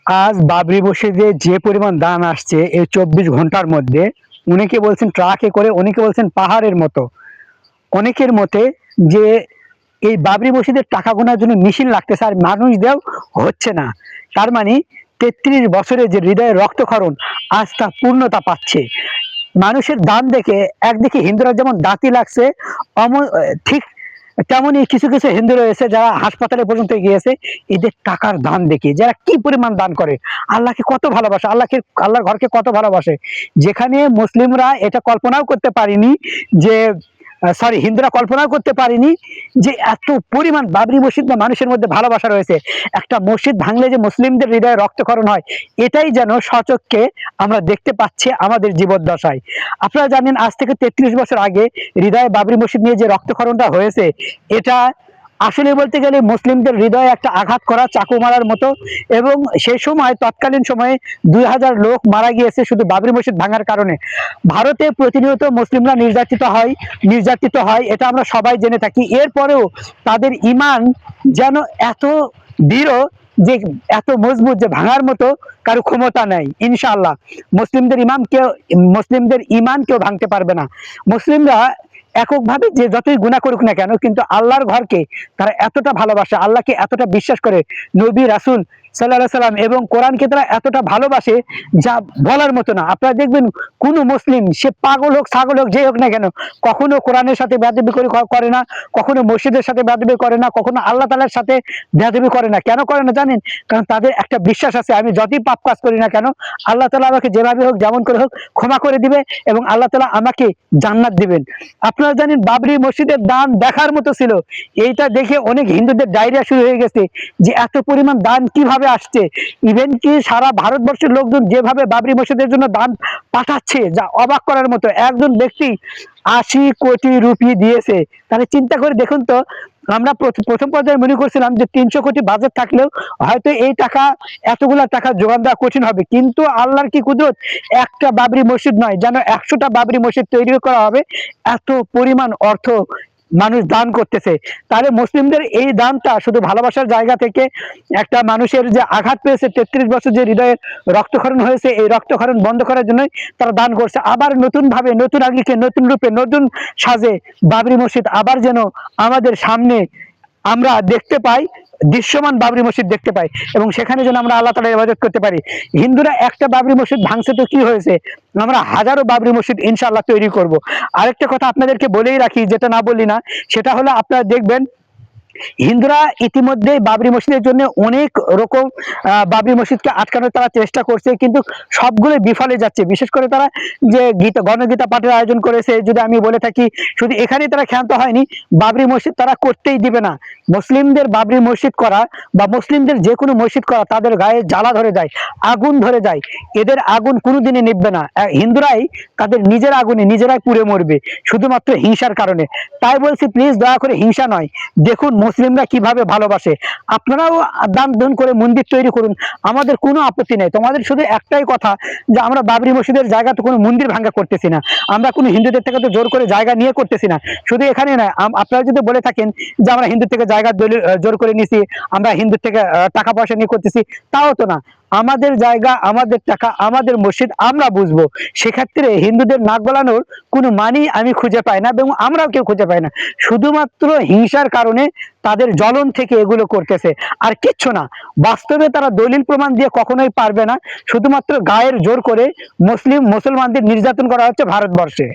আজ বাবরি মসজিদে যে পরিমাণ দান আসছে এই 24 ঘন্টার মধ্যে, অনেকে বলছেন ট্রাকে করে, অনেকে বলছেন পাহাড়ের মতো। অনেকের মতে যে এই বাবরি মসজিদের টাকা গোনার জন্য মেশিন লাগতেছে আর মানুষ দেও হচ্ছে না। তার মানে 33 বছরে যে হৃদয়ের রক্তক্ষরণ আজ তা পূর্ণতা পাচ্ছে। মানুষের দান দেখে একদিকে হিন্দুরা যেমন দাঁতি লাগছে, ঠিক তেমনই কিছু কিছু হিন্দু রয়েছে যারা হাসপাতালে পর্যন্ত গিয়েছে এদের টাকার দান দেখে, যারা কি পরিমাণ দান করে, আল্লাহকে কত ভালোবাসে, আল্লাহর ঘরকে কত ভালোবাসে। যেখানে মুসলিমরা এটা কল্পনাও করতে পারিনি যে, সরি, হিন্দুরা কল্পনাও করতে পারিনি যে এত পরিমাণ বাবরি মসজিদ বা মানুষের মধ্যে ভালোবাসা রয়েছে। একটা মসজিদ ভাঙলে যে মুসলিমদের হৃদয়ে রক্তক্ষরণ হয়, এটাই যেন সচক্ষে আমরা দেখতে পাচ্ছি আমাদের জীবদ্দশায়। আপনারা জানেন আজ থেকে 33 বছর আগে হৃদয়ে বাবরি মসজিদ নিয়ে যে রক্তক্ষরণটা হয়েছে, এটা আসলে বলতে গেলে মুসলিমদের হৃদয়ে একটা আঘাত করা, চাকু মারার মতো। এবং সেই সময়, তৎকালীন সময়ে 2000 লোক মারা গিয়েছে শুধু বাবরি মসজিদ ভাঙার কারণে। ভারতে প্রতিনিয়ত মুসলিমরা নির্যাতিত হয়, এটা আমরা সবাই জেনে থাকি। এরপরেও তাদের ইমান যেন এত দৃঢ়, যে এত মজবুত, যে ভাঙার মতো কারো ক্ষমতা নাই। ইনশাআল্লাহ মুসলিমদের ইমান কেউ ভাঙতে পারবে না। মুসলিমরা এককভাবে যে যতই গুনাহ করুক না কেন, কিন্তু আল্লাহর ঘরকে তারা এতটা ভালোবাসে, আল্লাহকে এতটা বিশ্বাস করে, নবী রাসূল সাল্লাল্লাহু সাল্লাম এবং কোরআনকে তারা এতটা ভালোবাসে যা বলার মতো না। আপনারা দেখবেন কোন মুসলিম, সে পাগল হোক, ছাগল হোক, যে হোক না কেন, কখনো কোরআনের সাথে বেয়াদবি করে না, কখনো মসজিদের সাথে বেয়াদবি করে না, কখনো আল্লাহ তাআলার সাথে বেয়াদবি করে না। কেন করে না জানেন? কারণ তাদের একটা বিশ্বাস আছে, আমি যতই পাপ কাজ করি না কেন, আল্লাহ তাআলা আমাকে যেভাবে হোক, যেমন করে হোক ক্ষমা করে দিবে এবং আল্লাহ তাআলা আমাকে জান্নাত দিবেন। আপনারা জানেন বাবরি মসজিদের দান দেখার মতো ছিল। এইটা দেখে অনেক হিন্দুদের ডায়রিয়া শুরু হয়ে গেছে যে এত পরিমাণ দান কিভাবে আসছে। ইভেন কি সারা ভারতবর্ষের লোকজন যেভাবে বাবরি মসজিদের জন্য দান পাঠাচ্ছে, যা অবাক করার মতো। একজন ব্যক্তি 80 কোটি রুপি দিয়েছে। তাহলে চিন্তা করে দেখুন তো, আমরা প্রথম পর্যায়ে মনে করছিলাম যে 300 কোটি বাজেট থাকলেও হয়তো এই টাকা, এতগুলা টাকা জোগান দেওয়া কঠিন হবে, কিন্তু আল্লাহর কি কুদরত, একটা বাবরি মসজিদ নয়, যেন 100টা বাবরি মসজিদ তৈরি করা হবে, এত পরিমাণ অর্থ মানুষ দান করতেছে। তাহলে মুসলিমদের এই দানটা শুধু ভালোবাসার জায়গা থেকে, একটা মানুষের যে আঘাত পেয়েছে, 33 বছর যে হৃদয়ে রক্তক্ষরণ হয়েছে, এই রক্তক্ষরণ বন্ধ করার জন্যই তারা দান করছে। আবার নতুন ভাবে, নতুন আঙ্গিকে, নতুন রূপে, নতুন সাজে বাবরি মসজিদ আবার যেন আমাদের সামনে আমরা দেখতে পাই, দৃশ্যমান বাবরি মসজিদ দেখতে পাই, এবং সেখানে যেন আমরা আল্লাহ তাআলার ইবাদত করতে পারি। হিন্দুরা একটা বাবরি মসজিদ ভাঙছে তো কি হয়েছে, আমরা হাজারো বাবরি মসজিদ ইনশাআল্লাহ তৈরি করব। আরেকটা কথা আপনাদেরকে বলেই রাখি, যেটা না বলি না, সেটা হলো আপনারা দেখবেন হিন্দুরা ইতিমধ্যে বাবরি মসজিদের জন্য অনেক রকম বাবরি মসজিদকে আটকানোর তারা চেষ্টা করছে, কিন্তু সবগুলো বিফলে যাচ্ছে। বিশেষ করে তারা যে গণগীতা পাঠের আয়োজন করেছে, যদি আমি বলে থাকি, শুধু এখানেই তারা ক্ষান্ত হয়নি, বাবরি মসজিদ তারা করতেই দিবে না। মুসলিমদের বাবরি মসজিদ করা বা মুসলিমদের যে কোনো মসজিদ করা, তাদের গায়ে জ্বালা ধরে যায়, আগুন ধরে যায়। এদের আগুন কোনোদিনই নিভবে না। হিন্দুরাই তাদের নিজের আগুনে নিজেরাই পুড়ে মরবে, শুধুমাত্র হিংসার কারণে। তাই বলছি, প্লিজ দয়া করে হিংসা নয়, দেখুন মুসলিমরা কিভাবে ভালোবাসে। আপনারাও দান করে মন্দির তৈরি করুন, আমাদের কোনো আপত্তি নেই। তোমাদের শুধু একটাই কথা, যে আমরা বাবরি মসজিদের জায়গা তো কোনো মন্দির ভাঙ্গা করতেছি না, আমরা কোনো হিন্দুদের থেকে তো জোর করে জায়গা নিয়ে করতেছি না। শুধু এখানে নয়, আপনারা যদি বলে থাকেন যে আমরা হিন্দু থেকে জায়গা জোর করে নিছি, আমরা হিন্দুর থেকে টাকা পয়সা নিয়ে করতেছি, তাও তো না। আমাদের জায়গা, আমাদের টাকা, আমাদের মসজিদ, আমরা বুঝবো। সেক্ষেত্রে হিন্দুদের নাক গলানোর কোনো মানি আমি খুঁজে পাই না, এবং আমরাও কেউ খুঁজে পাই না। শুধুমাত্র হিংসার কারণে তাদের জ্বলন থেকে এগুলো করতেছে, আর কিচ্ছু না। বাস্তবে তারা দলিল প্রমাণ দিয়ে কখনোই পারবে না। শুধুমাত্র গায়ের জোর করে মুসলমানদের নির্যাতন করা হচ্ছে ভারতবর্ষে।